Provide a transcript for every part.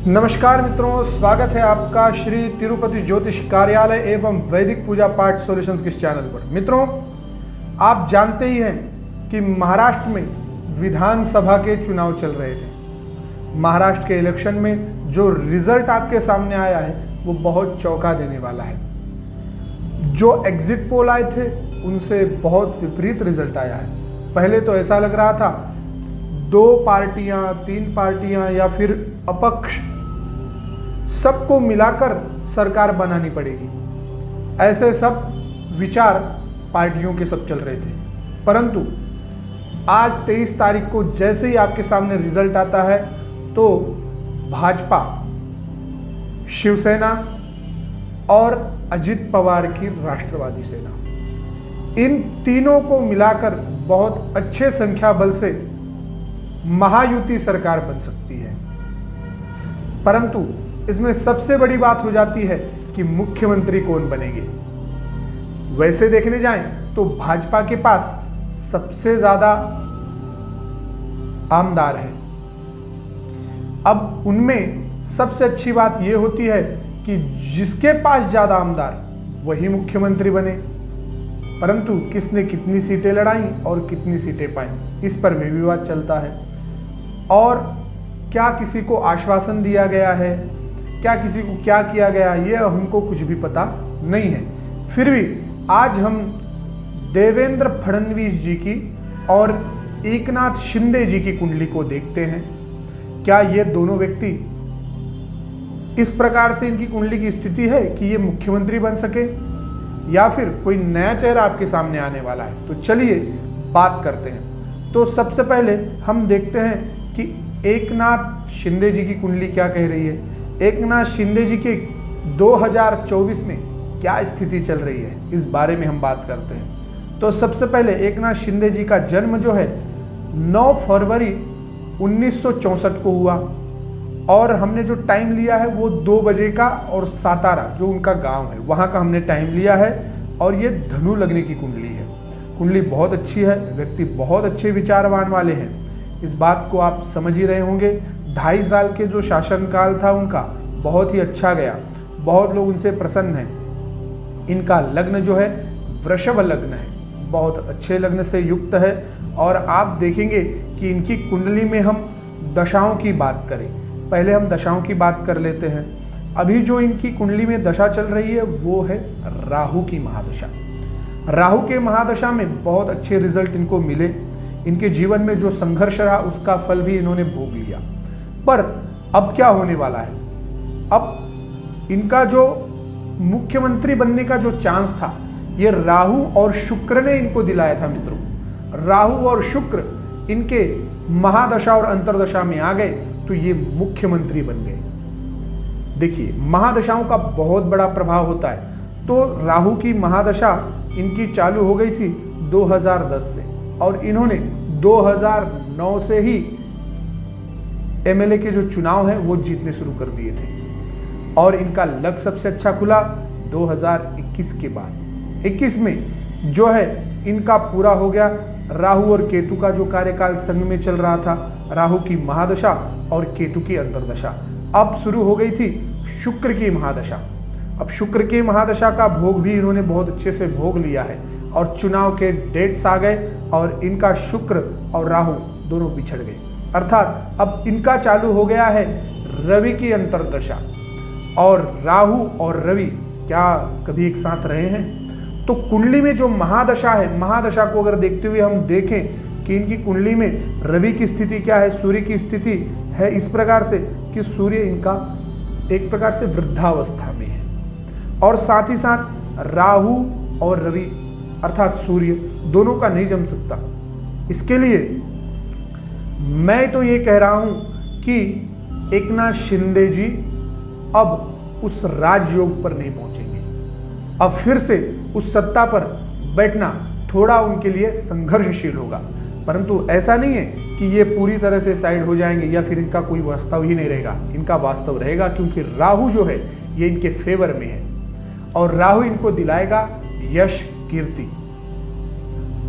नमस्कार मित्रों, स्वागत है आपका श्री तिरुपति ज्योतिष कार्यालय एवं वैदिक पूजा पाठ सॉल्यूशंस के चैनल पर। मित्रों, आप जानते ही हैं कि महाराष्ट्र में विधानसभा के चुनाव चल रहे थे। महाराष्ट्र के इलेक्शन में जो रिजल्ट आपके सामने आया है वो बहुत चौंका देने वाला है। जो एग्जिट पोल आए थे उनसे बहुत विपरीत रिजल्ट आया है। पहले तो ऐसा लग रहा था 2 पार्टियां, 3 पार्टियां या फिर अपक्ष सबको मिलाकर सरकार बनानी पड़ेगी, ऐसे सब विचार पार्टियों के सब चल रहे थे। परंतु आज 23 तारीख को जैसे ही आपके सामने रिजल्ट आता है तो भाजपा, शिवसेना और अजित पवार की राष्ट्रवादी सेना, इन तीनों को मिलाकर बहुत अच्छे संख्या बल से महायुति सरकार बन सकती है। परंतु इसमें सबसे बड़ी बात हो जाती है कि मुख्यमंत्री कौन बनेंगे। वैसे देखने जाएं तो भाजपा के पास सबसे ज्यादा आमदार है। अब उनमें सबसे अच्छी बात यह होती है कि जिसके पास ज्यादा आमदार वही मुख्यमंत्री बने। परंतु किसने कितनी सीटें लड़ाई और कितनी सीटें पाई, इस पर भी विवाद चलता है। और क्या किसी को आश्वासन दिया गया है, क्या किसी को क्या किया गया, ये हमको कुछ भी पता नहीं है। फिर भी आज हम देवेंद्र फडणवीस जी की और एकनाथ शिंदे जी की कुंडली को देखते हैं। क्या ये दोनों व्यक्ति इस प्रकार से इनकी कुंडली की स्थिति है कि ये मुख्यमंत्री बन सके या फिर कोई नया चेहरा आपके सामने आने वाला है? तो चलिए बात करते हैं। तो सबसे पहले हम देखते हैं कि एकनाथ शिंदे जी की कुंडली क्या कह रही है। एकनाथ शिंदे जी के 2024 में क्या स्थिति चल रही है, इस बारे में हम बात करते हैं। तो सबसे पहले एकनाथ शिंदे जी का जन्म जो है 9 फरवरी 1964 को हुआ और हमने जो टाइम लिया है वो 2 बजे का, और सातारा जो उनका गांव है वहां का हमने टाइम लिया है। और ये धनु लगने की कुंडली है। कुंडली बहुत अच्छी है, व्यक्ति बहुत अच्छे विचारवान वाले हैं, इस बात को आप समझ ही रहे होंगे। 2.5 साल के जो शासनकाल था उनका बहुत ही अच्छा गया, बहुत लोग उनसे प्रसन्न हैं। इनका लग्न जो है वृषभ लग्न है, बहुत अच्छे लग्न से युक्त है। और आप देखेंगे कि इनकी कुंडली में हम दशाओं की बात करें, पहले हम दशाओं की बात कर लेते हैं। अभी जो इनकी कुंडली में दशा चल रही है वो है राहु की महादशा। राहु के महादशा में बहुत अच्छे रिजल्ट इनको मिले। इनके जीवन में जो संघर्ष रहा उसका फल भी इन्होंने भोग लिया। पर अब क्या होने वाला है, अब इनका जो मुख्यमंत्री बनने का जो चांस था ये राहु और शुक्र ने इनको दिलाया था। मित्रों, राहु और शुक्र इनके महादशा और अंतरदशा में आ गए तो ये मुख्यमंत्री बन गए। देखिए, महादशाओं का बहुत बड़ा प्रभाव होता है। तो राहु की महादशा इनकी चालू हो गई थी 2010 से, और इन्होंने 2009 से ही एमएलए के जो चुनाव है वो जीतने शुरू कर दिए थे। और इनका लक सबसे अच्छा खुला 2021 के बाद। 21 में जो है इनका पूरा हो गया राहु और केतु का जो कार्यकाल संग में चल रहा था, राहु की महादशा और केतु की अंतरदशा। अब शुरू हो गई थी शुक्र की महादशा। अब शुक्र की महादशा का भोग भी इन्होंने बहुत अच्छे से भोग लिया है और चुनाव के डेट्स आ गए और इनका शुक्र और राहु दोनों बिछड़ गए। अर्थात अब इनका चालू हो गया है रवि की अंतरदशा। और राहु और रवि क्या कभी एक साथ रहे हैं? तो कुंडली में जो महादशा है, महादशा को अगर देखते हुए हम देखें कि इनकी कुंडली में रवि की स्थिति क्या है, सूर्य की स्थिति है इस प्रकार से कि सूर्य इनका एक प्रकार से वृद्धावस्था में है, और साथ ही साथ राहु और रवि अर्थात सूर्य दोनों का नहीं जम सकता। इसके लिए मैं तो ये कह रहा हूं कि एकनाथ शिंदे जी अब उस राजयोग पर नहीं पहुंचेंगे। अब फिर से उस सत्ता पर बैठना थोड़ा उनके लिए संघर्षशील होगा। परंतु ऐसा नहीं है कि ये पूरी तरह से साइड हो जाएंगे या फिर इनका कोई वास्तव ही नहीं रहेगा। इनका वास्तव रहेगा, क्योंकि राहु जो है ये इनके फेवर में है और राहु इनको दिलाएगा यश, कीर्ति।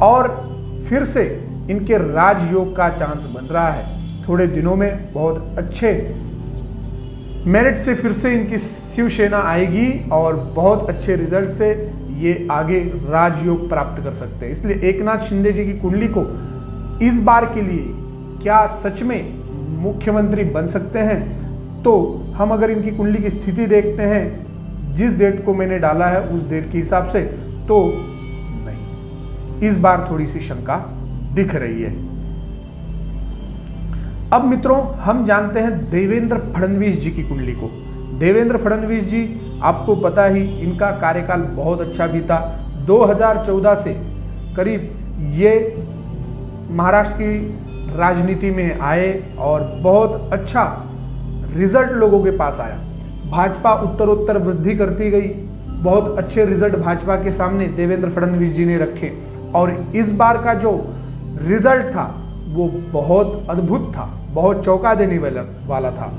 और फिर से इनके राजयोग का चांस बन रहा है। थोड़े दिनों में बहुत अच्छे मेरिट से फिर से इनकी शिवसेना आएगी और बहुत अच्छे रिजल्ट से ये आगे राजयोग प्राप्त कर सकते हैं। इसलिए एकनाथ शिंदे जी की कुंडली को इस बार के लिए क्या सच में मुख्यमंत्री बन सकते हैं, तो हम अगर इनकी कुंडली की स्थिति देखते हैं जिस डेट को मैंने डाला है उस डेट के हिसाब से, तो नहीं, इस बार थोड़ी सी शंका दिख रही है। अब मित्रों हम जानते हैं देवेंद्र फडणवीस जी की कुंडली को। देवेंद्र फडणवीस जी आपको पता ही इनका कार्यकाल बहुत अच्छा बीता। 2014 से करीब ये महाराष्ट्र की राजनीति में आए और बहुत अच्छा रिजल्ट लोगों के पास आया। भाजपा उत्तरोत्तर वृद्धि करती गई, बहुत अच्छे रिजल्ट भाजपा के सामने देवेंद्र फडणवीस जी ने रखे और इस बार का जो रिजल्ट था वो बहुत अद्भुत था, बहुत चौंका देने वाला था।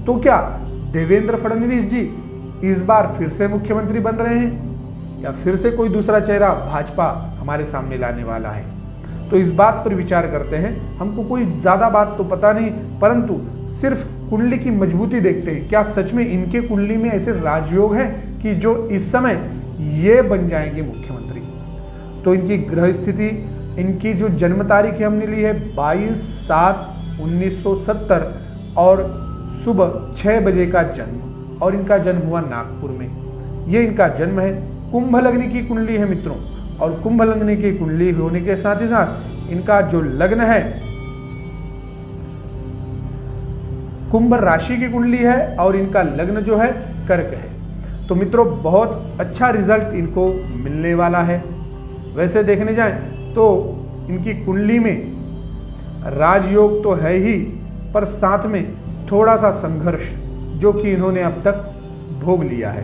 तो क्या देवेंद्र फडणवीस जी इस बार फिर से मुख्यमंत्री बन रहे हैं या फिर से कोई दूसरा चेहरा भाजपा हमारे सामने लाने वाला है? तो इस बात पर विचार करते हैं। हमको कोई ज्यादा बात तो पता नहीं, परंतु सिर्फ कुंडली की मजबूती देखते हैं। क्या सच में इनके कुंडली में ऐसे राजयोग हैं कि जो इस समय ये बन जाएंगे मुख्यमंत्री? तो इनकी ग्रह स्थिति, इनकी जो जन्म तारीख हमने ली है 22/7/1970 और सुबह 6 बजे का जन्म, और इनका जन्म हुआ नागपुर में। ये इनका जन्म है। कुंभ लग्न की कुंडली है मित्रों, और कुंभ लग्न की कुंडली होने के साथ ही साथ इनका जो लग्न है कुंभ राशि की कुंडली है और इनका लग्न जो है कर्क है। तो मित्रों बहुत अच्छा रिजल्ट इनको मिलने वाला है। वैसे देखने जाएं तो इनकी कुंडली में राजयोग तो है ही, पर साथ में थोड़ा सा संघर्ष जो कि इन्होंने अब तक भोग लिया है।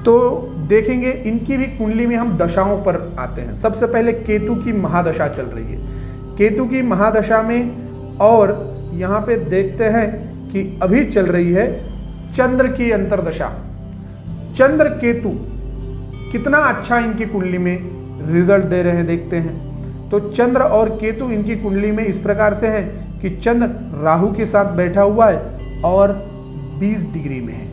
तो देखेंगे इनकी भी कुंडली में हम दशाओं पर आते हैं। सबसे पहले केतु की महादशा चल रही है। केतु की महादशा में और यहाँ पे देखते हैं कि अभी चल रही है चंद्र की अंतर्दशा। चंद्र केतु कितना अच्छा इनकी कुंडली में रिजल्ट दे रहे हैं देखते हैं। तो चंद्र और केतु इनकी कुंडली में इस प्रकार से है कि चंद्र राहु के साथ बैठा हुआ है और 20 डिग्री में है,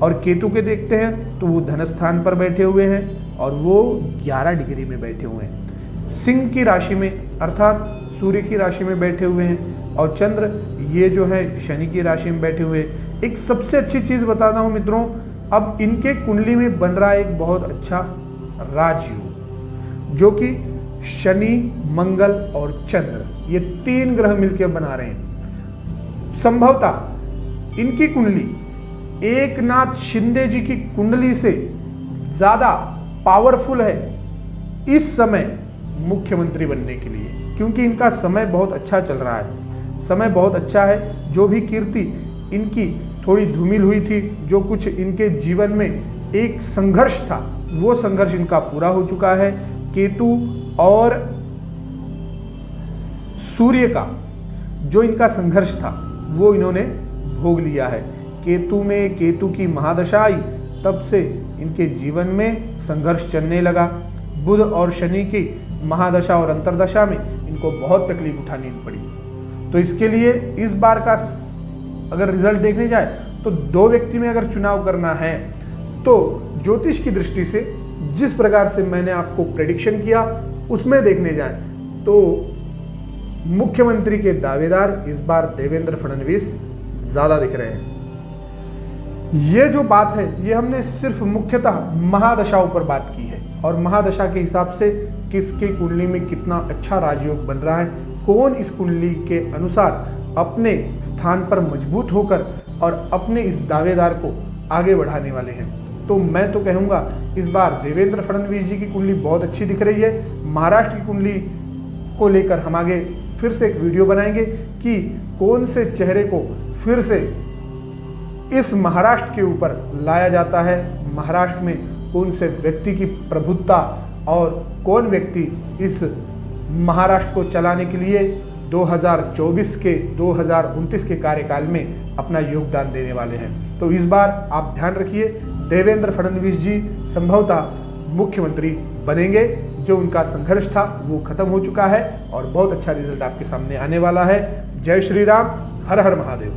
और केतु के देखते हैं तो वो धन स्थान पर बैठे हुए हैं और वो 11 डिग्री में बैठे हुए हैं। सिंह की राशि में अर्थात सूर्य की राशि में बैठे हुए हैं, और चंद्र ये जो है शनि की राशि में बैठे हुए। एक सबसे अच्छी चीज बताता हूं मित्रों, अब इनके कुंडली में बन रहा है एक बहुत अच्छा राजयोग, जो कि शनि, मंगल और चंद्र ये 3 ग्रह मिलकर बना रहे हैं। संभवतः इनकी कुंडली एकनाथ शिंदे जी की कुंडली से ज्यादा पावरफुल है इस समय मुख्यमंत्री बनने के लिए, क्योंकि इनका समय बहुत अच्छा चल रहा है। समय बहुत अच्छा है। जो भी कीर्ति इनकी थोड़ी धूमिल हुई थी, जो कुछ इनके जीवन में एक संघर्ष था, वो संघर्ष इनका पूरा हो चुका है। केतु और सूर्य का जो इनका संघर्ष था वो इन्होंने भोग लिया है। केतु में केतु की महादशा आई, तब से इनके जीवन में संघर्ष चलने लगा। बुध और शनि की महादशा और अंतरदशा में इनको बहुत तकलीफ उठानी पड़ी। तो इसके लिए इस बार का अगर रिजल्ट देखने जाए तो 2 व्यक्ति में अगर चुनाव करना है तो ज्योतिष की दृष्टि से जिस प्रकार से मैंने आपको प्रेडिक्शन किया उसमें देखने जाए तो मुख्यमंत्री के दावेदार इस बार देवेंद्र फडणवीस ज्यादा दिख रहे हैं। ये जो बात है ये हमने सिर्फ मुख्यतः महादशाओं पर बात की है, और महादशा के हिसाब से किसके कुंडली में कितना अच्छा राजयोग बन रहा है, कौन इस कुंडली के अनुसार अपने स्थान पर मजबूत होकर और अपने इस दावेदार को आगे बढ़ाने वाले हैं। तो मैं तो कहूँगा इस बार देवेंद्र फडणवीस जी की कुंडली बहुत अच्छी दिख रही है। महाराष्ट्र की कुंडली को लेकर हम आगे फिर से एक वीडियो बनाएंगे कि कौन से चेहरे को फिर से इस महाराष्ट्र के ऊपर लाया जाता है, महाराष्ट्र में कौन से व्यक्ति की प्रभुत्ता और कौन व्यक्ति इस महाराष्ट्र को चलाने के लिए 2024 के 2029 के कार्यकाल में अपना योगदान देने वाले हैं। तो इस बार आप ध्यान रखिए, देवेंद्र फडणवीस जी संभवतः मुख्यमंत्री बनेंगे। जो उनका संघर्ष था वो खत्म हो चुका है और बहुत अच्छा रिजल्ट आपके सामने आने वाला है। जय श्री राम, हर हर महादेव।